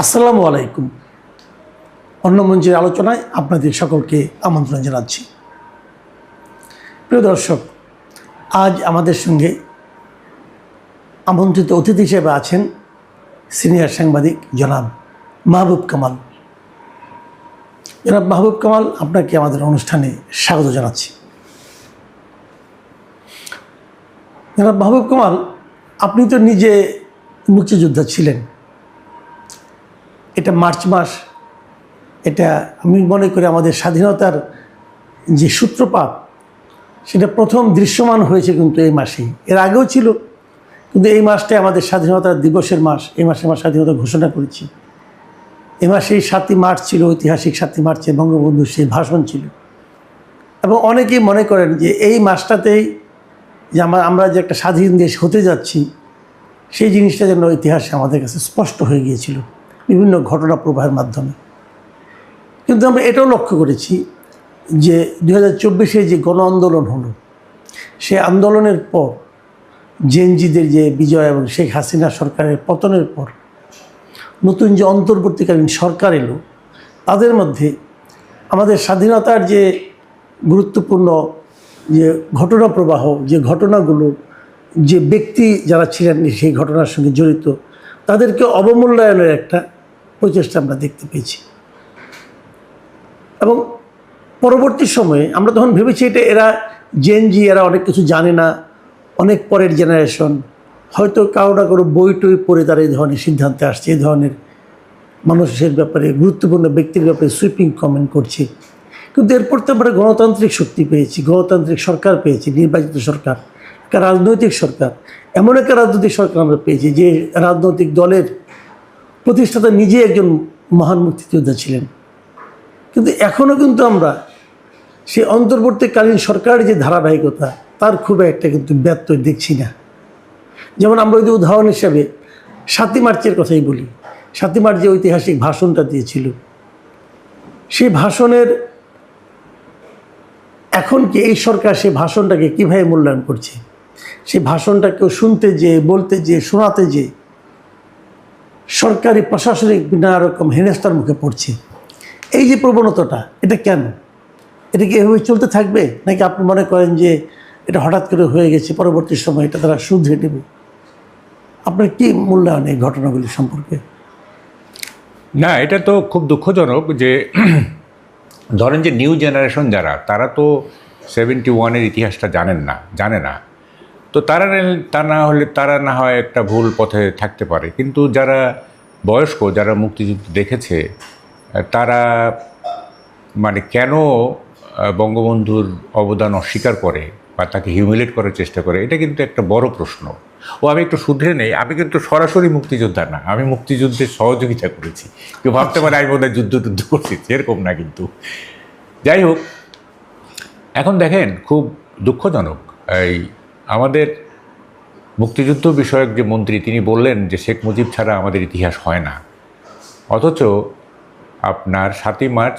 আসসালামু আলাইকুম। অন্য মঞ্চের আলোচনায় আপনাদের সকলকে আমন্ত্রণ জানাচ্ছি। প্রিয় দর্শক, আজ আমাদের সঙ্গে আমন্ত্রিত অতিথি হিসেবে আছেন সিনিয়র সাংবাদিক জনাব মাহবুব কামাল। জনাব মাহবুব কামাল, আপনাকে আমাদের অনুষ্ঠানে স্বাগত জানাচ্ছি। জনাব মাহবুব কামাল, আপনি তো নিজে মুক্তিযোদ্ধা ছিলেন। এটা মার্চ মাস, এটা আমি মনে করি আমাদের স্বাধীনতার যে সূত্রপাত সেটা প্রথম দৃশ্যমান হয়েছে কিন্তু এই মাসেই। এর আগেও ছিল, কিন্তু এই মাসটাই আমাদের স্বাধীনতা দিবসের মাস। এই মাসে আমরা স্বাধীনতা ঘোষণা করেছি। এই মাসেই 7ই মার্চ ছিল, ঐতিহাসিক 7ই মার্চে বঙ্গবন্ধুর সেই ভাষণ ছিল। এবং অনেকেই মনে করেন যে এই মাসটাতেই যে আমরা যে একটা স্বাধীন দেশ হতে যাচ্ছি, সেই জিনিসটা যেন ইতিহাসে আমাদের কাছে স্পষ্ট হয়ে গিয়েছিল বিভিন্ন ঘটনা প্রবাহের মাধ্যমে। কিন্তু আমরা এটাও লক্ষ্য করেছি যে 2024-এ যে গণ আন্দোলন হলো, সে আন্দোলনের পর জেনজিদের যে বিজয় এবং শেখ হাসিনা সরকারের পতনের পর নতুন যে অন্তর্বর্তীকালীন সরকার এলো, তাদের মধ্যে আমাদের স্বাধীনতার যে গুরুত্বপূর্ণ যে ঘটনা প্রবাহ, যে ঘটনাগুলো, যে ব্যক্তি যারা ছিলেন সেই ঘটনার সঙ্গে জড়িত, তাদেরকে অবমূল্যায়নের একটা প্রচেষ্টা আমরা দেখতে পেয়েছি। এবং পরবর্তী সময়ে আমরা তখন ভেবেছি এরা জেনজি, এরা অনেক কিছু জানে না, অনেক পরের জেনারেশন, হয়তো কারো না কারো বই টই পড়ে তারা এই ধরনের সিদ্ধান্তে আসছে, এই ধরনের মানুষের ব্যাপারে, গুরুত্বপূর্ণ ব্যক্তির ব্যাপারে সুইপিং কমেন্ট করছে। কিন্তু এরপর তো আমরা গণতান্ত্রিক শক্তি পেয়েছি, গণতান্ত্রিক সরকার পেয়েছি, নির্বাচিত সরকার, একটা রাজনৈতিক সরকার। এমন একটা রাজনৈতিক সরকার আমরা পেয়েছি যে রাজনৈতিক দলের প্রতিষ্ঠাতা নিজে একজন মহান মুক্তিযোদ্ধা ছিলেন। কিন্তু এখনও কিন্তু আমরা সেই অন্তর্বর্তীকালীন সরকারের যে ধারাবাহিকতা, তার খুব একটা কিন্তু ব্যত্যয় দেখছি না। যেমন আমরা যদি উদাহরণ হিসাবে 7ই মার্চের কথাই বলি, 7ই মার্চ যে ঐতিহাসিক ভাষণটা দিয়েছিল, সেই ভাষণের এখন কি এই সরকার সেই ভাষণটাকে কীভাবে মূল্যায়ন করছে? সেই ভাষণটাকেও শুনতে যেয়ে, বলতে যেয়ে, শোনাতে যেয়ে সরকারি প্রশাসনিক নানা রকম হেনস্থার মুখে পড়ছে। এই যে প্রবণতাটা, এটা কেন? এটা কি এভাবে চলতে থাকবে, নাকি আপনি মনে করেন যে এটা হঠাৎ করে হয়ে গেছে, পরবর্তী সময় এটা তারা শুধরে নেবে? আপনার কি মূল্যায়ন এই ঘটনাগুলি সম্পর্কে? না, এটা তো খুব দুঃখজনক যে ধরেন যে নিউ জেনারেশন যারা, তারা তো 71-এর ইতিহাসটা জানে না। তো তারা না হয় একটা ভুল পথে থাকতে পারে, কিন্তু যারা বয়স্ক, যারা মুক্তিযুদ্ধ দেখেছে, তারা মানে কেন বঙ্গবন্ধুর অবদান অস্বীকার করে বা তাকে হিউমিলেট করার চেষ্টা করে, এটা কিন্তু একটা বড় প্রশ্ন। আমি একটু শুধরে নেই, আমি কিন্তু সরাসরি মুক্তিযোদ্ধা না, আমি মুক্তিযুদ্ধের সহযোগিতা করেছি। কেউ ভাবতে পারে আমি বোধহয় যুদ্ধ করছি, এরকম না। কিন্তু যাই হোক, এখন দেখেন খুব দুঃখজনক, এই আমাদের মুক্তিযুদ্ধ বিষয়ক যে মন্ত্রী, তিনি বললেন যে শেখ মুজিব ছাড়া আমাদের ইতিহাস হয় না। অথচ আপনার 7ই মার্চ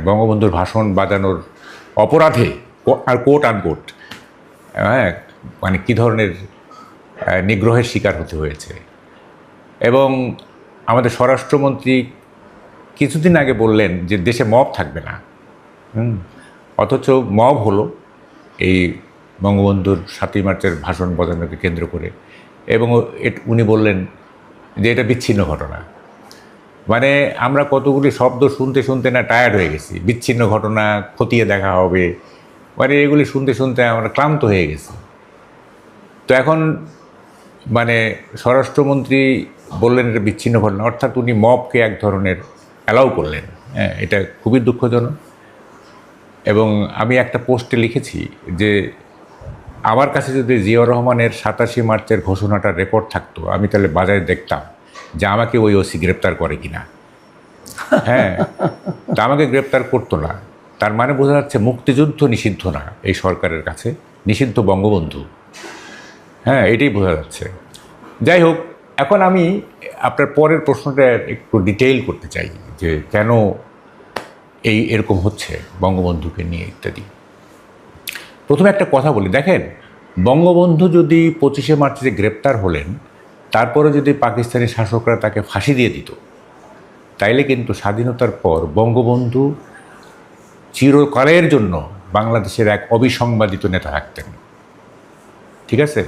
বঙ্গবন্ধুর ভাষণ বাজানোর অপরাধে, আর কোট আনকোট, মানে কী ধরনের নিগ্রহের শিকার হতে হয়েছে। এবং আমাদের স্বরাষ্ট্রমন্ত্রী কিছুদিন আগে বললেন যে দেশে মব থাকবে না, অথচ মব হলো এই বঙ্গবন্ধুর 7ই মার্চের ভাষণ বাজানোকে কেন্দ্র করে। এবং উনি বললেন যে এটা বিচ্ছিন্ন ঘটনা। মানে আমরা কতগুলি শব্দ শুনতে না টায়ার্ড হয়ে গেছি। বিচ্ছিন্ন ঘটনা, খতিয়ে দেখা হবে, মানে এগুলি শুনতে আমরা ক্লান্ত হয়ে গেছি। তো এখন মানে স্বরাষ্ট্রমন্ত্রী বললেন এটা বিচ্ছিন্ন ঘটনা, অর্থাৎ উনি মবকে এক ধরনের অ্যালাউ করলেন। এটা খুবই দুঃখজনক। এবং আমি একটা পোস্টে লিখেছি যে আমার কাছে যদি জিয়াউর রহমানের 87 মার্চের ঘোষণাটার রেকর্ড থাকতো, আমি তাহলে বাজারে দেখতাম যে আমাকে ওই ওসি গ্রেপ্তার করে কিনা। তা আমাকে গ্রেপ্তার করতো না। তার মানে বোঝা যাচ্ছে মুক্তিযুদ্ধ নিষিদ্ধ না এই সরকারের কাছে, নিষিদ্ধ বঙ্গবন্ধু। এটাই বোঝা যাচ্ছে। যাই হোক, এখন আমি আপনার পরের প্রশ্নটা একটু ডিটেইল করতে চাই যে কেন এরকম হচ্ছে বঙ্গবন্ধুকে নিয়ে ইত্যাদি। প্রথমে একটা কথা বলি, দেখেন বঙ্গবন্ধু যদি 25শে মার্চে যে গ্রেপ্তার হলেন, তারপরে যদি পাকিস্তানি শাসকরা তাকে ফাঁসি দিয়ে দিত, তাইলে কিন্তু স্বাধীনতার পর বঙ্গবন্ধু চিরকালের জন্য বাংলাদেশের এক অবিসংবাদিত নেতা থাকতেন। ঠিক আছে?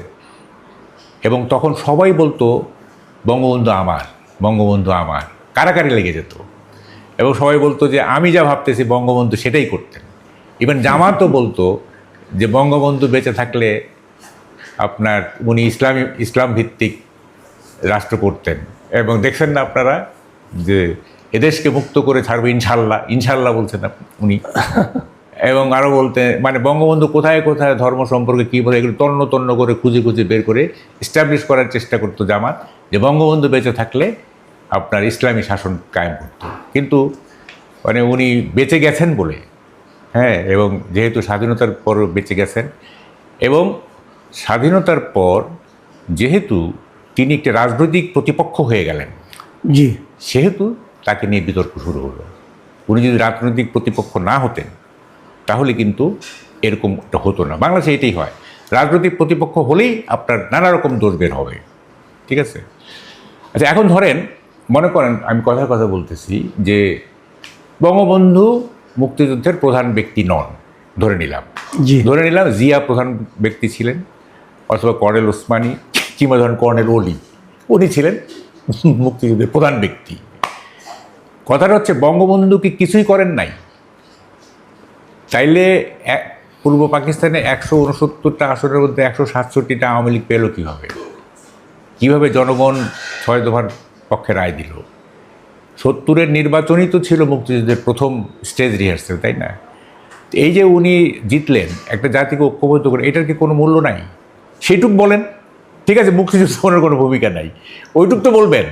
এবং তখন সবাই বলতো বঙ্গবন্ধু আমার, বঙ্গবন্ধু আমার, কারাকারি লেগে যেত। এবং সবাই বলতো যে আমি যা ভাবতেছি বঙ্গবন্ধু সেটাই করতেন। ইভেন জামাতও বলতো যে বঙ্গবন্ধু বেঁচে থাকলে আপনার উনি ইসলাম ভিত্তিক রাষ্ট্র করতেন। এবং দেখছেন না আপনারা যে এদেশকে মুক্ত করে ছাড়বে ইনশাল্লাহ, ইনশাল্লাহ বলছেন উনি। এবং আরও বলতে মানে বঙ্গবন্ধু কোথায় কোথায় ধর্ম সম্পর্কে কী বলে এগুলো তন্ন তন্ন করে খুঁজে খুঁজে বের করে এস্টাবলিশ করার চেষ্টা করতো জামাত, যে বঙ্গবন্ধু বেঁচে থাকলে আপনার ইসলামী শাসন কায়েম করতো। কিন্তু মানে উনি বেঁচে গেছেন বলে, হ্যাঁ, এবং যেহেতু স্বাধীনতার পর বেঁচে গেছেন, এবং স্বাধীনতার পর যেহেতু তিনি একটি রাজনৈতিক প্রতিপক্ষ হয়ে গেলেন, জি, সেহেতু তাকে নিয়ে বিতর্ক শুরু হলো। উনি যদি রাজনৈতিক প্রতিপক্ষ না হতেন তাহলে কিন্তু এরকমটা হতো না। বাংলাদেশে এটাই হয়, রাজনৈতিক প্রতিপক্ষ হলেই আপনার নানা রকম দোষ বের হবে। ঠিক আছে? আচ্ছা, এখন ধরেন মনে করেন আমি কথার কথা বলতেছি যে বঙ্গবন্ধু মুক্তিযুদ্ধের প্রধান ব্যক্তি নন, ধরে নিলাম, জি, ধরে নিলাম জিয়া প্রধান ব্যক্তি ছিলেন, অথবা কর্নেল ওসমানী কিংবা ধরেন কর্নেল অলি, উনি ছিলেন মুক্তিযুদ্ধের প্রধান ব্যক্তি। কথাটা হচ্ছে বঙ্গবন্ধু কি কিছুই করেন নাই? তাইলে পূর্ব পাকিস্তানে 169টা আসনের মধ্যে 167টা আওয়ামী লীগ পেল কীভাবে? কীভাবে জনগণ 6 দফার পক্ষে রায় দিল? 70-এর নির্বাচনই তো ছিল মুক্তিযুদ্ধের প্রথম স্টেজ রিহার্সেল, তাই না? এই যে উনি জিতলেন একটা জাতিকে ঐক্যবদ্ধ করে, এটার কি কোনো মূল্য নাই? সেইটুক বলেন। ঠিক আছে, মুক্তিযুদ্ধের কোনো ভূমিকা নাই, ওইটুক তো বলবেন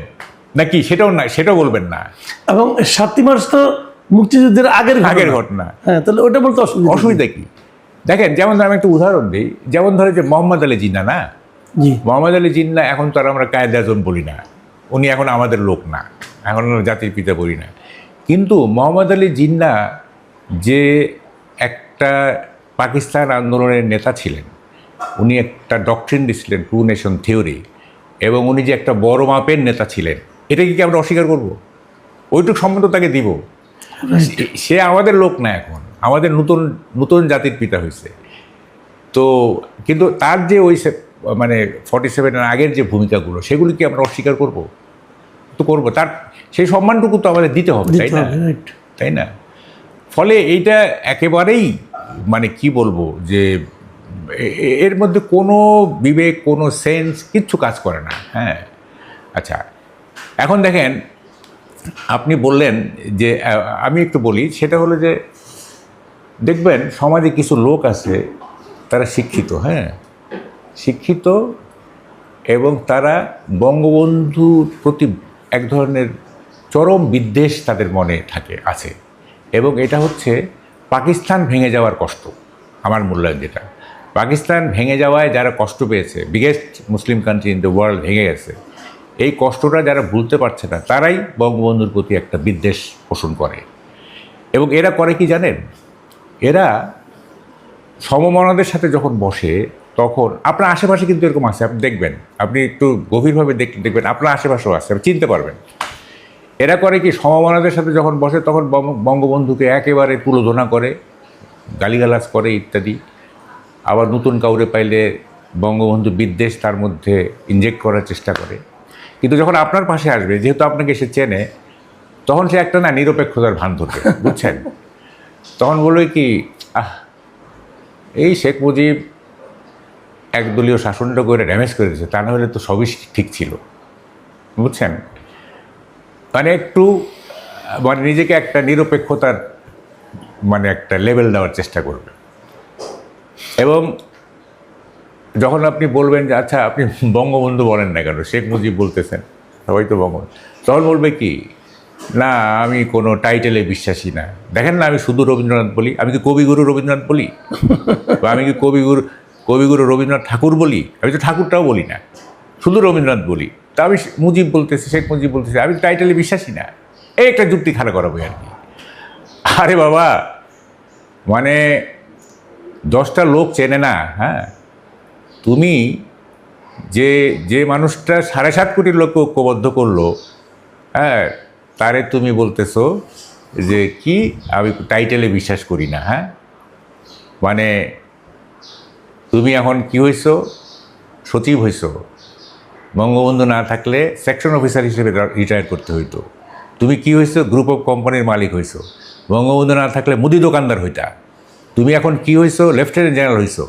নাকি? সেটাও না, সেটাও বলবেন না। এবং 7ই মার্চ তো মুক্তিযুদ্ধের আগের ঘটনা। হ্যাঁ, তাহলে ওটা বলতে অসুবিধা কি? দেখেন, যেমন আমি একটা উদাহরণ দিই, যেমন ধরে যে মোহাম্মদ আলী জিন্নাহ না, জি, মোহাম্মদ আলী জিন্নাহ এখন তো আর আমরা কায়েদ আজম বলি না, উনি এখন আমাদের লোক না, এখন আমরা জাতির পিতা বলি না। কিন্তু মোহাম্মদ আলী জিন্নাহ যে একটা পাকিস্তান আন্দোলনের নেতা ছিলেন, উনি একটা ডক্ট্রিন দিছিলেন টু নেশন থিওরি, এবং উনি যে একটা বড় মাপের নেতা ছিলেন, এটা কি আমরা অস্বীকার করব? ওইটুক সম্বন্ধ তাকে দিব। সে আমাদের লোক না, এখন আমাদের নতুন নতুন জাতির পিতা হয়েছে। তো কিন্তু তার যে ওই মানে 47-এর আগের যে ভূমিকাগুলো, সেগুলি কি আমরা অস্বীকার করব? তো করবো, তার সেই সম্মানটুকু তো আমাদের দিতে হবে, তাই না? তাই না? ফলে এইটা একেবারেই মানে কি বলবো যে এর মধ্যে কোনো বিবেক, কোনো সেন্স কিচ্ছু কাজ করে না। হ্যাঁ, আচ্ছা, এখন দেখেন, আপনি বললেন যে আমি একটু বলি, সেটা হলো যে দেখবেন সমাজে কিছু লোক আছে তারা শিক্ষিত, হ্যাঁ, শিক্ষিত, এবং তারা বঙ্গবন্ধুর প্রতি এক ধরনের চরম বিদ্বেষ তাদের মনে আছে। এবং এটা হচ্ছে পাকিস্তান ভেঙে যাওয়ার কষ্ট। আমার মূল্যায়ন যেটা, পাকিস্তান ভেঙে যাওয়ায় যারা কষ্ট পেয়েছে, biggest Muslim country in the world ভেঙে গেছে, এই কষ্টটা যারা ভুলতে পারছে না, তারাই বঙ্গবন্ধুর প্রতি একটা বিদ্বেষ পোষণ করে। এবং এরা করে কি জানেন? এরা সমমনাদের সাথে যখন বসে, তখন আপনার আশেপাশে কিন্তু এরকম আছে, আপনি দেখবেন, আপনি একটু গভীরভাবে দেখবেন আপনার আশেপাশেও আছে, আপনি চিনতে পারবেন। এরা করে কি, সমমনাদের সাথে যখন বসে তখন বঙ্গবন্ধুকে একেবারে তুলোধনা করে, গালিগালাজ করে ইত্যাদি। আবার নতুন কাউরে পাইলে বঙ্গবন্ধু বিদ্বেষ তার মধ্যে ইনজেক্ট করার চেষ্টা করে। কিন্তু যখন আপনার পাশে আসবে, যেহেতু আপনাকে সে চেনে, তখন সে একটা না নিরপেক্ষতার ভান ধরবে, বুঝছেন? তখন বলবে কি, এই শেখ মুজিব একদলীয় শাসনটা করে ড্যামেজ করে দিয়েছে, তা না হলে তো সবই ঠিক ছিল, বুঝছেন? মানে একটু মানে নিজেকে একটা নিরপেক্ষতার মানে একটা লেভেল দেওয়ার চেষ্টা করবে। এবং যখন আপনি বলবেন যে আচ্ছা আপনি বঙ্গবন্ধু বলেন না কেন, শেখ মুজিব বলতেছেন, সবাই তো বঙ্গবন্ধু, তখন বলবে কি, না আমি কোনো টাইটেলে বিশ্বাসী না। দেখেন না, আমি শুধু রবীন্দ্রনাথ বলি, আমি কি কবিগুরু রবীন্দ্রনাথ বলি, বা আমি কি কবিগুরু রবীন্দ্রনাথ ঠাকুর বলি? আমি তো ঠাকুরটাও বলি না, শুধু রবীন্দ্রনাথ বলি। তা আমি মুজিব বলতেছি, শেখ মুজিব বলতেছি, আমি টাইটেলে বিশ্বাসী না। এই একটা যুক্তি খাড়া করাবো আর কি। আরে বাবা, মানে 10টা লোক চেনে না, হ্যাঁ, তুমি যে যে মানুষটা 7.5 কোটি লোককে ঐক্যবদ্ধ করলো, হ্যাঁ, তারে তুমি বলতেছো যে কি আমি টাইটেলে বিশ্বাস করি না। হ্যাঁ, মানে তুমি এখন কি হইছো, সচিব হইছো, বঙ্গবন্ধু না থাকলে সেকশন অফিসার হিসেবে রিটায়ার করতে হইতো। তুমি কি হইছো, গ্রুপ অফ কোম্পানির মালিক হইছো, বঙ্গবন্ধু না থাকলে মুদি দোকানদার হইতা। তুমি এখন কি হইছো, লেফটেন্যান্ট জেনারেল হইছো,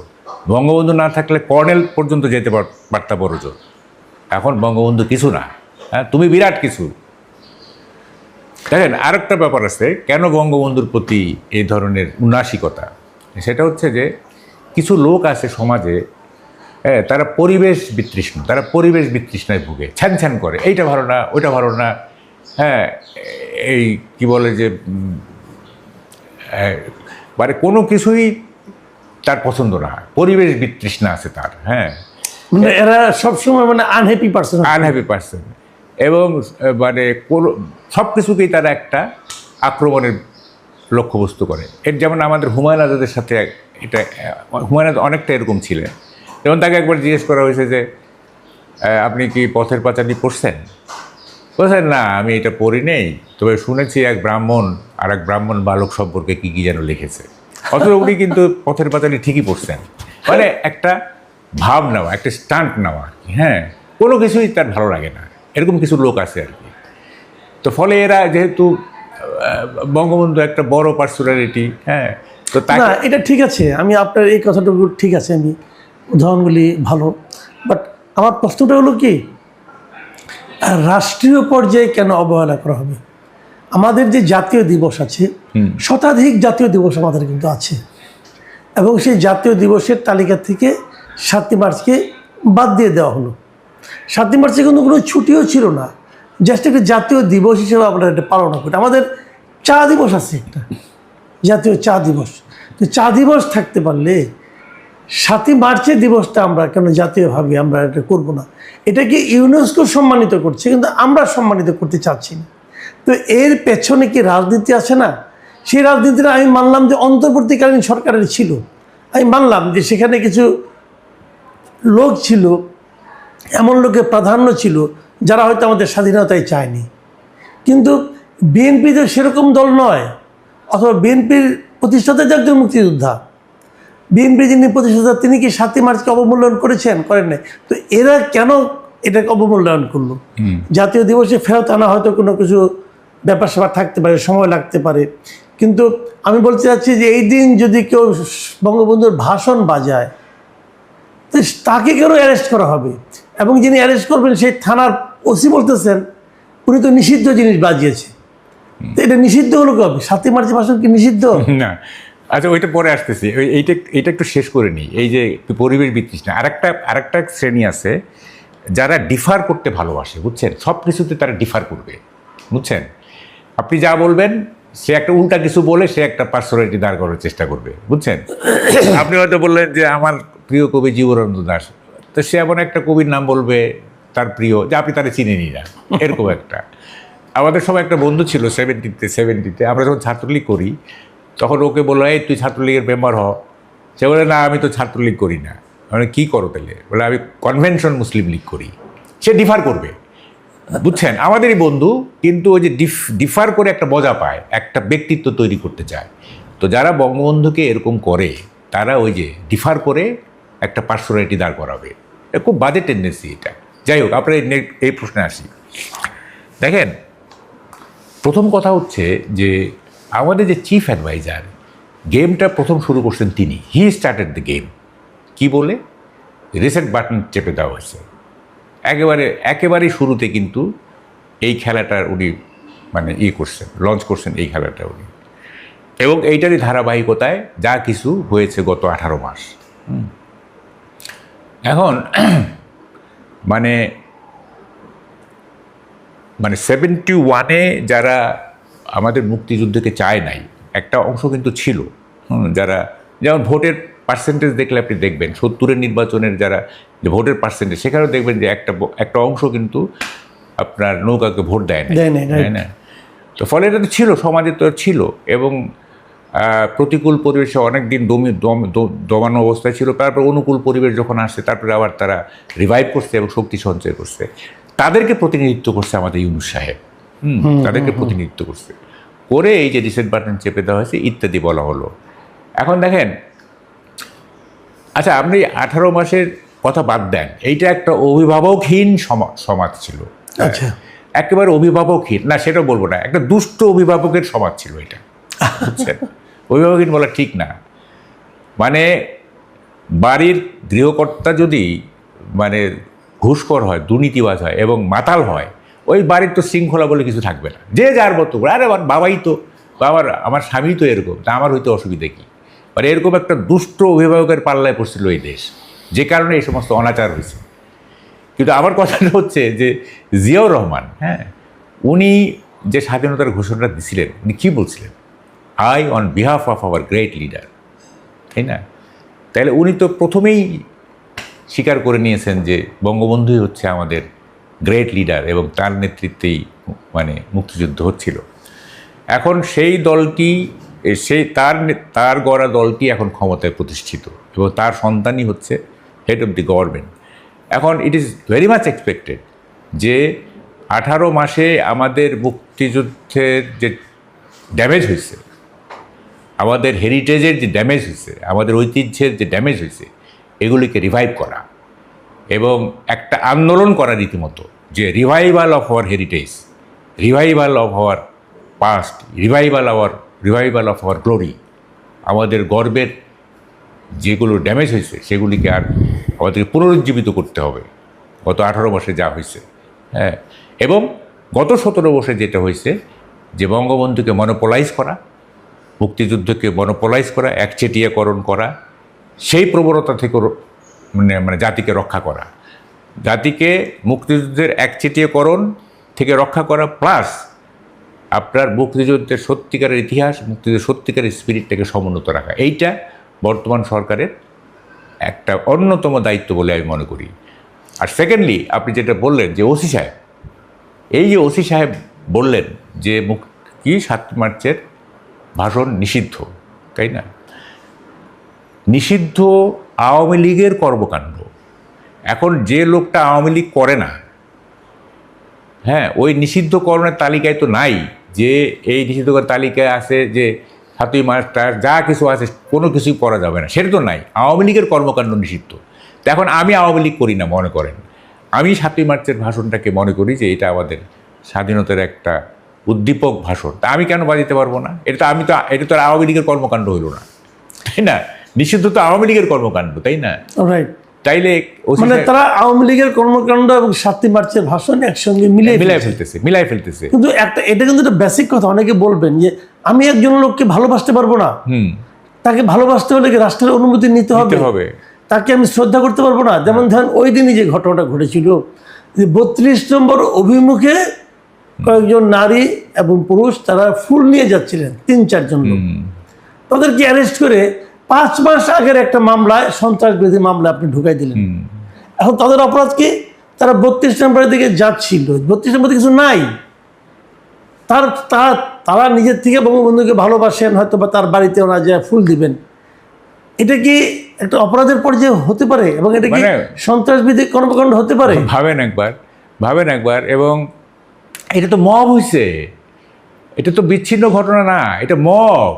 বঙ্গবন্ধু না থাকলে কর্নেল পর্যন্ত যেতে পারতা বড় জোর। এখন বঙ্গবন্ধু কিছু না, হ্যাঁ, তুমি বিরাট কিছু। দেখেন, আরেকটা ব্যাপার আছে কেন বঙ্গবন্ধুর প্রতি এই ধরনের উন্নাসিকতা, সেটা হচ্ছে যে কিছু লোক আছে সমাজে, হ্যাঁ, তারা পরিবেশ বিতৃষ্ণ, তারা পরিবেশ বিতৃষ্ণায় ভুগে, ছ্যান ছ্যান করে, এইটা ভালো না, ওইটা ভালো না, হ্যাঁ, এই কি বলে যে মানে কোনো কিছুই তার পছন্দ না, পরিবেশ বিতৃষ্ণা আছে তার। হ্যাঁ, মানে এরা সবসময় মানে আনহ্যাপি পারসন, আনহ্যাপি পার্সন, এবং মানে সব কিছুকেই তারা একটা আক্রমণের লক্ষ্যবস্তু করে। এর যেমন আমাদের হুমায়ুন আজাদের সাথে এটা, হুমায়ুন আজাদ অনেকটা এরকম ছিলেন। যেমন তাকে একবার জিজ্ঞেস করা হয়েছে যে আপনি কি পথের পাঁচালী পড়ছেন? বলছেন না, আমি এটা পড়ি নেই, তবে শুনেছি এক ব্রাহ্মণ আর এক ব্রাহ্মণ বালক সম্পর্কে কী কী যেন লিখেছে। অথচ উনি কিন্তু পথের পাঁচালী ঠিকই পড়ছেন। মানে একটা ভাব নেওয়া, একটা স্টান্ট নেওয়া আর কি। হ্যাঁ, কোনো কিছুই তার ভালো লাগে না, এরকম কিছু লোক আছে আর কি। তো ফলে এরা যেহেতু বঙ্গবন্ধু একটা বড় পার্সোনালিটি, হ্যাঁ, তো না এটা ঠিক আছে, আমি আপনার এই কথাটুকু ঠিক আছে, আমি উদাহরণগুলি ভালো, বাট আমার প্রশ্নটা হলো কি, রাষ্ট্রীয় পর্যায়ে কেন অবহেলা করা হবে? আমাদের যে জাতীয় দিবস আছে, শতাধিক জাতীয় দিবস আমাদের কিন্তু আছে, এবং সেই জাতীয় দিবসের তালিকা থেকে 7ই মার্চকে বাদ দিয়ে দেওয়া হলো। 7ই মার্চে কিন্তু কোনো ছুটিও ছিল না, জাস্ট একটা জাতীয় দিবস হিসেবে আমরা এটা পালন করি। আমাদের চা দিবস আছে একটা, জাতীয় চা দিবস। তো চা দিবস থাকতে পারলে 7ই মার্চের দিবসটা আমরা কেন জাতীয়ভাবে আমরা এটা করব না? এটাকে ইউনেস্কো সম্মানিত করছে, কিন্তু আমরা সম্মানিত করতে চাচ্ছি না। তো এর পেছনে কি রাজনীতি আছে না? সেই রাজনীতিটা আমি মানলাম যে অন্তর্বর্তীকালীন সরকারের ছিল, আমি মানলাম যে সেখানে কিছু লোক ছিল, এমন লোকের প্রাধান্য ছিল যারা হয়তো আমাদের স্বাধীনতায় চায়নি। কিন্তু বিএনপি তো সেরকম দল নয়, অথবা বিএনপির প্রতিষ্ঠাতা যে একজন মুক্তিযোদ্ধা, বিএনপি যিনি প্রতিষ্ঠাতা, তিনি কি 7ই মার্চকে অবমূল্যায়ন করেছেন? করেন নাই। তো এরা কেন এটাকে অবমূল্যায়ন করলো? জাতীয় দিবসে ফেরত আনা হয়তো কোনো কিছু ব্যাপার স্যাপার থাকতে পারে, সময় লাগতে পারে, কিন্তু আমি বলতে চাচ্ছি যে এই দিন যদি কেউ বঙ্গবন্ধুর ভাষণ বাজায়, তো তাকে কেন অ্যারেস্ট করা হবে? এবং যিনি অ্যারেস্ট করবেন সেই থানার ওসি বলতেছেন উনি তো নিষিদ্ধ জিনিস বাজিয়েছে। তো এটা নিষিদ্ধ হলো কবে? 7ই মার্চের ভাষণ কি নিষিদ্ধ? না, আচ্ছা, ওইটা পরে আসতেছি। এইটা একটু শেষ করে নিই। এই যে পরিবেশ বিতৃষ্ণা, আরেকটা শ্রেণী আছে যারা ডিফার করতে ভালোবাসে, বুঝছেন? সব কিছুতে তারা ডিফার করবে, বুঝছেন? আপনি যা বলবেন, সে একটা উল্টা কিছু বলে সে একটা পার্সোনালিটি দাঁড় করার চেষ্টা করবে, বুঝছেন? আপনি হয়তো বললেন যে আমার প্রিয় কবি জীবনানন্দ দাশ, তো সে এমন একটা কবির নাম বলবে তার প্রিয়, যে আপনি তারা চিনেনি না, এরকম একটা। আমাদের সময় একটা বন্ধু ছিল 70-তে, আমরা যখন ছাত্রলীগ করি তখন ওকে বললো, এই তুই ছাত্রলীগের মেম্বার হ। সে বলে, না আমি তো ছাত্রলীগ করি না। মানে কী করো তাহলে? বলে, আমি কনভেনশন মুসলিম লীগ করি। সে ডিফার করবে, বুঝছেন? আমাদেরই বন্ধু, কিন্তু ওই যে ডিফার করে একটা মজা পায়, একটা ব্যক্তিত্ব তৈরি করতে চায়। তো যারা বঙ্গবন্ধুকে এরকম করে, তারা ওই যে ডিফার করে একটা পার্সোনালিটি দাঁড় করাবে। এটা খুব বাজে টেন্ডেন্সি এটা। যাই হোক, আপনার এই প্রশ্নে আসি। দেখেন, প্রথম কথা হচ্ছে যে আমাদের যে চিফ অ্যাডভাইজার, গেমটা প্রথম শুরু করছেন তিনি। He started the game. কি বলে? রিসেট বাটন চেপে দেওয়া হয়েছে একেবারে শুরুতে, কিন্তু এই খেলাটার উনি মানে করছেন, লঞ্চ করছেন এই খেলাটা উনি, এবং এইটারই ধারাবাহিকতায় যা কিছু হয়েছে গত 18 মাস। এখন মানে 71-এ যারা আমাদের মুক্তিযুদ্ধকে চায় নাই, একটা অংশ কিন্তু ছিল, যারা, যেমন ভোটের পার্সেন্টেজ দেখলে আপনি দেখবেন 70-এর নির্বাচনের যারা যে ভোটের পার্সেন্টেজ, সেখানেও দেখবেন যে একটা অংশ কিন্তু আপনার নৌকাকে ভোট দেয় না। তো ফলে এটা তো ছিল, সমাজে তো ছিল। এবং প্রতিকূল পরিবেশে অনেক দিন দমানো অবস্থায় ছিল, তারপর অনুকূল পরিবেশ যখন আসছে তারপরে আবার তারা রিভাইভ করছে এবং শক্তি সঞ্চয় করছে। তাদেরকে প্রতিনিধিত্ব করছে আমাদের ইউনূস সাহেব, তাদেরকে প্রতিনিধিত্ব করছে করে এই যে রিসেট বাটন চেপে দেওয়া হয়েছে ইত্যাদি বলা হলো। এখন দেখেন, আচ্ছা আপনি 18 মাসের কথা বাদ দেন, এইটা একটা অভিভাবকহীন সমাজ ছিল। আচ্ছা, একেবারে অভিভাবকহীন না সেটা বলবো না, একটা দুষ্ট অভিভাবকের সমাজ ছিল এটা, বুঝছেন? অভিভাবকহীন বলা ঠিক না। মানে বাড়ির গৃহকর্তা যদি মানে ঘুষখোর হয়, দুর্নীতিবাজ হয় এবং মাতাল হয়, ওই বাড়ির তো শৃঙ্খলা বলে কিছু থাকবে না। যে যার মতো করে, আরে আমার বাবাই তো, বা আমার স্বামী তো এরকম, তা আমার হয়তো অসুবিধা কী? মানে এরকম একটা দুষ্ট অভিভাবকের পাল্লায় পড়ছিল এই দেশ, যে কারণে এই সমস্ত অনাচার হয়েছে। কিন্তু আমার কথাটা হচ্ছে যে জিয়াউর রহমান, হ্যাঁ, উনি যে স্বাধীনতার ঘোষণাটা দিছিলেন, উনি কী বলছিলেন? I on behalf of our great leader, তাই না? তাহলে উনি তো প্রথমেই স্বীকার করে নিয়েছেন যে বঙ্গবন্ধুই হচ্ছে আমাদের গ্রেট লিডার এবং তার নেতৃত্বেই মানে মুক্তিযুদ্ধ হচ্ছিল। এখন সেই দলটি, তার গড়া দলটি এখন ক্ষমতায় প্রতিষ্ঠিত এবং তার সন্তানই হচ্ছে হেড অফ দি গভর্নমেন্ট। এখন it is very much expected যে 18 মাসে আমাদের মুক্তিযুদ্ধের যে ড্যামেজ হয়েছে, আমাদের হেরিটেজের যে ড্যামেজ হয়েছে, আমাদের ঐতিহ্যের যে ড্যামেজ হয়েছে, এগুলিকে রিভাইভ করা এবং একটা আন্দোলন করা রীতিমতো, যে revival of our heritage, revival of our past, revival of our glory. আমাদের গর্বের যেগুলো ড্যামেজ হয়েছে সেগুলিকে আর আমাদেরকে পুনরুজ্জীবিত করতে হবে, গত 18 মাসে যা হয়েছে। হ্যাঁ, এবং গত 17 বছরে যেটা হয়েছে, যে বঙ্গবন্ধুকে মনোপলাইজ করা, মুক্তিযুদ্ধকে মনোপলাইজ করা, একচেটিয়াকরণ করা, সেই প্রবণতা থেকে মানে জাতিকে রক্ষা করা, জাতিকে মুক্তিযুদ্ধের একচেটিয়াকরণ থেকে রক্ষা করা, প্লাস আপনার মুক্তিযুদ্ধের সত্যিকারের ইতিহাস, মুক্তিযুদ্ধের সত্যিকারের স্পিরিটটাকে সমুন্নত রাখা, এইটা বর্তমান সরকারের একটা অন্যতম দায়িত্ব বলে আমি মনে করি। আর সেকেন্ডলি, আপনি যেটা বললেন যে ওসি সাহেব, এই যে ওসি সাহেব বললেন যে 7 মার্চের ভাষণ নিষিদ্ধ, তাই না? নিষিদ্ধ আওয়ামী লীগের কর্মকাণ্ড। এখন যে লোকটা আওয়ামী লীগ করে না, হ্যাঁ, ওই নিষিদ্ধকরণের তালিকায় তো নাই যে এই নিষিদ্ধকরণ তালিকায় আছে যে 7ই মার্চটা যা কিছু আছে কোনো কিছুই করা যাবে না, সেটা তো নাই। আওয়ামী লীগের কর্মকাণ্ড নিষিদ্ধ। তো এখন আমি আওয়ামী লীগ করি না, মনে করেন আমি 7ই মার্চের ভাষণটাকে মনে করি যে এটা আমাদের স্বাধীনতার একটা উদ্দীপক ভাষণ, তা আমি কেন বাজিতে পারবো না? এটা তো আর আওয়ামী লীগের কর্মকাণ্ড হইল না, তাই না? নিষিদ্ধ তো আওয়ামী লীগের কর্মকাণ্ড, তাই না? রাইট। তাইলে মানে তারা আওয়ামী লীগের কর্মকাণ্ড এবং 7ই মার্চের ভাষণ একসঙ্গে মিলাই ফেলতেছে। কিন্তু এটা কিন্তু একটা বেসিক কথা। অনেকে বলবেন যে আমি একজন লোককে ভালোবাসতে পারবো না, তাকে ভালোবাসতে হলে কি রাষ্ট্রের অনুমতি নিতে হবে, তাকে আমি শ্রদ্ধা করতে পারবো না। যেমন ধরেন ওই দিনই যে ঘটনাটা ঘটেছিল, যে 32 নম্বর অভিমুখে কয়েকজন নারী এবং পুরুষ তারা ফুল নিয়ে যাচ্ছিলেন, 3-4 জন লোক, তাদেরকে অ্যারেস্ট করে 5 মাস আগের একটা মামলায়, সন্ত্রাসবাদী মামলা আপনি ঢুকাই দিলেন। এখন তাদের অপরাধ কি? তারা 32 নম্বরের দিকে যাচ্ছিল, 32 নম্বরে কিছু নাই। তারা নিজের থেকে বঙ্গবন্ধুকে ভালোবাসেন, হয়তো বা তার বাড়িতে ওরা যে ফুল দিবেন, এটা কি একটা অপরাধের পর্যায়ে হতে পারে? এবং এটা কি সন্ত্রাসবাদী কর্মকাণ্ড হতে পারে? ভাবেন একবার। এবং এটা তো মব হয়েছে, এটা তো বিচ্ছিন্ন ঘটনা না, এটা মব।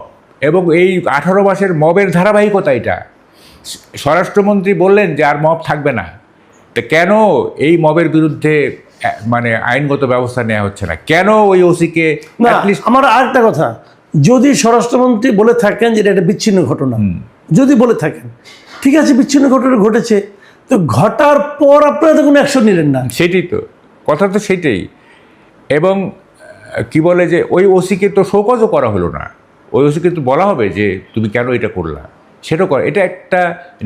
এবং এই 18 মাসের মবের ধারাবাহিকতা এটা। স্বরাষ্ট্রমন্ত্রী বললেন যে আর মব থাকবে না, তো কেন এই মবের বিরুদ্ধে মানে আইনগত ব্যবস্থা নেওয়া হচ্ছে না? কেন ওই ওসিকে? আমার আরেকটা কথা, যদি স্বরাষ্ট্রমন্ত্রী বলে থাকেন যে এটা বিচ্ছিন্ন ঘটনা, যদি বলে থাকেন, ঠিক আছে, বিচ্ছিন্ন ঘটনা ঘটেছে, তো ঘটার পর আপনারা তো কোনো অ্যাকশন নিলেন না। সেটাই তো কথা, তো সেটাই। এবং কি বলে যে ওই ওসিকে তো শোকজও করা হলো না। ওই ওসিকে তো বলা হবে যে তুমি কেন এটা করলা, সেটা কর। এটা একটা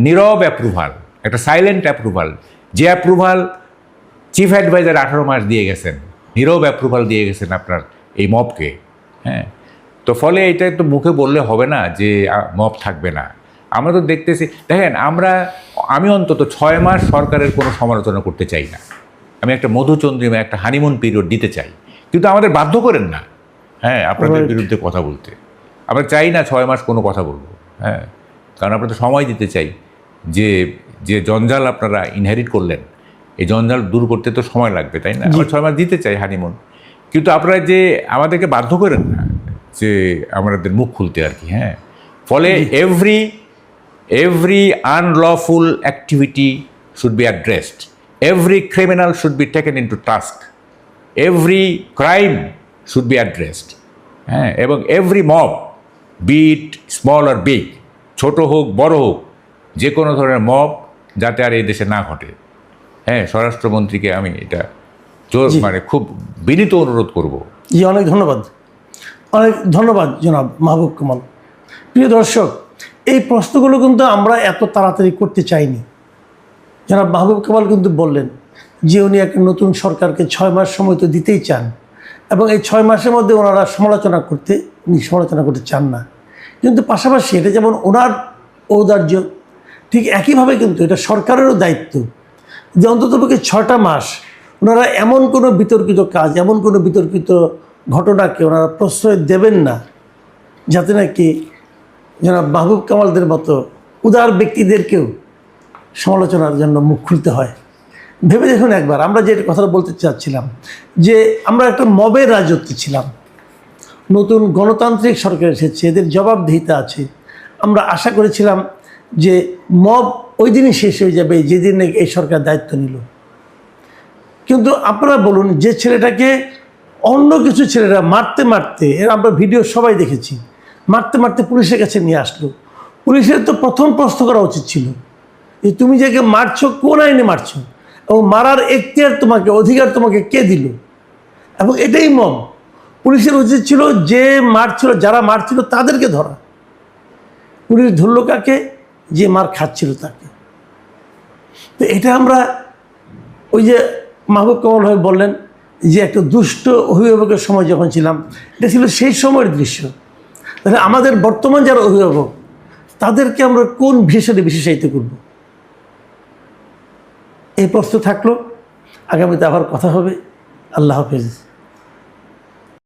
নীরব অ্যাপ্রুভাল, একটা সাইলেন্ট অ্যাপ্রুভাল। যে অ্যাপ্রুভাল চিফ অ্যাডভাইজার 18 মাস দিয়ে গেছেন, নীরব অ্যাপ্রুভাল দিয়ে গেছেন আপনার এই মবকে। হ্যাঁ, তো ফলে এটা তো মুখে বললে হবে না যে মব থাকবে না। আমরা তো দেখতেছি, দেখেন, আমি অন্তত 6 মাস সরকারের কোনো সমালোচনা করতে চাই না। আমি একটা মধুচন্দ্রিমা, একটা হানিমুন পিরিয়ড দিতে চাই, কিন্তু আমাদের বাধ্য করেন না, হ্যাঁ, আপনাদের বিরুদ্ধে কথা বলতে। আমরা চাই না 6 মাস কোনো কথা বলবো, হ্যাঁ, কারণ আমরা তো সময় দিতে চাই, যে যে জঞ্জাল আপনারা ইনহেরিট করলেন এই জঞ্জাল দূর করতে তো সময় লাগবে, তাই না? আমরা 6 মাস দিতে চাই হানিমুন, কিন্তু আপনারা যে আমাদেরকে বাধ্য করেন না যে আমাদের মুখ খুলতে আর কি, হ্যাঁ। ফলে every unlawful activity should be addressed, every criminal should be taken into task, every crime should be addressed, হ্যাঁ, এবং every mob, be it small or big, ছোট হোক বড় হোক, যে কোনো ধরনের মব যাতে আর এই দেশে না ঘটে, হ্যাঁ। স্বরাষ্ট্রমন্ত্রীকে আমি এটা মানে খুব বিনীত অনুরোধ করব। জি, অনেক ধন্যবাদ জনাব মাহবুব কামাল। প্রিয় দর্শক, এই প্রশ্নগুলো কিন্তু আমরা এত তাড়াতাড়ি করতে চাইনি। জনাব মাহবুব কামাল কিন্তু বললেন যে উনি একটা নতুন সরকারকে 6 মাস সময় তো দিতেই চান, এবং এই 6 মাসের মধ্যে ওনারা সমালোচনা করতে চান না। কিন্তু পাশাপাশি এটা যেমন ওনার ঔদার্য, ঠিক একইভাবে কিন্তু এটা সরকারেরও দায়িত্ব যে অন্ততপক্ষে 6টা মাস ওনারা এমন কোনো বিতর্কিত কাজ, এমন কোনো বিতর্কিত ঘটনাকে ওনারা প্রশ্রয় দেবেন না, যাতে নাকি জনাব মাহবুব কামালদের মতো উদার ব্যক্তিদেরকেও সমালোচনার জন্য মুখ খুলতে হয়। ভেবে দেখুন একবার, আমরা যে কথাটা বলতে চাচ্ছিলাম যে আমরা একটা মবের রাজত্বে ছিলাম, নতুন গণতান্ত্রিক সরকার এসেছে, এদের জবাবদিহিতা আছে। আমরা আশা করেছিলাম যে মব ওই দিনই শেষ হয়ে যাবে যেদিন নাকি এই সরকার দায়িত্ব নিল। কিন্তু আপনারা বলুন, যে ছেলেটাকে অন্য কিছু ছেলেরা মারতে এর আমরা ভিডিও সবাই দেখেছি, মারতে পুলিশের কাছে নিয়ে আসলো। পুলিশের তো প্রথম প্রশ্ন করা উচিত ছিল যে তুমি যাকে মারছো কোন আইনে মারছো, এবং মারার এখতিয়ার তোমাকে, অধিকার তোমাকে কে দিল? এবং এটাই মব। পুলিশের উচিত ছিল যারা মারছিল তাদেরকে ধরা। পুলিশ ধরল কাকে? যে মার খাচ্ছিল তাকে। তো এটা আমরা ওই যে মাহবুব কামাল ভাই বললেন যে একটা দুষ্ট অভিভাবকের সময় যখন ছিলাম, এটা ছিল সেই সময়ের দৃশ্য। তাহলে আমাদের বর্তমান যারা অভিভাবক, তাদেরকে আমরা কোন ভিশনে বিশেষায়িত করব? এই প্রশ্ন থাকলো। আগামীতে আবার কথা হবে। আল্লাহ হাফেজ।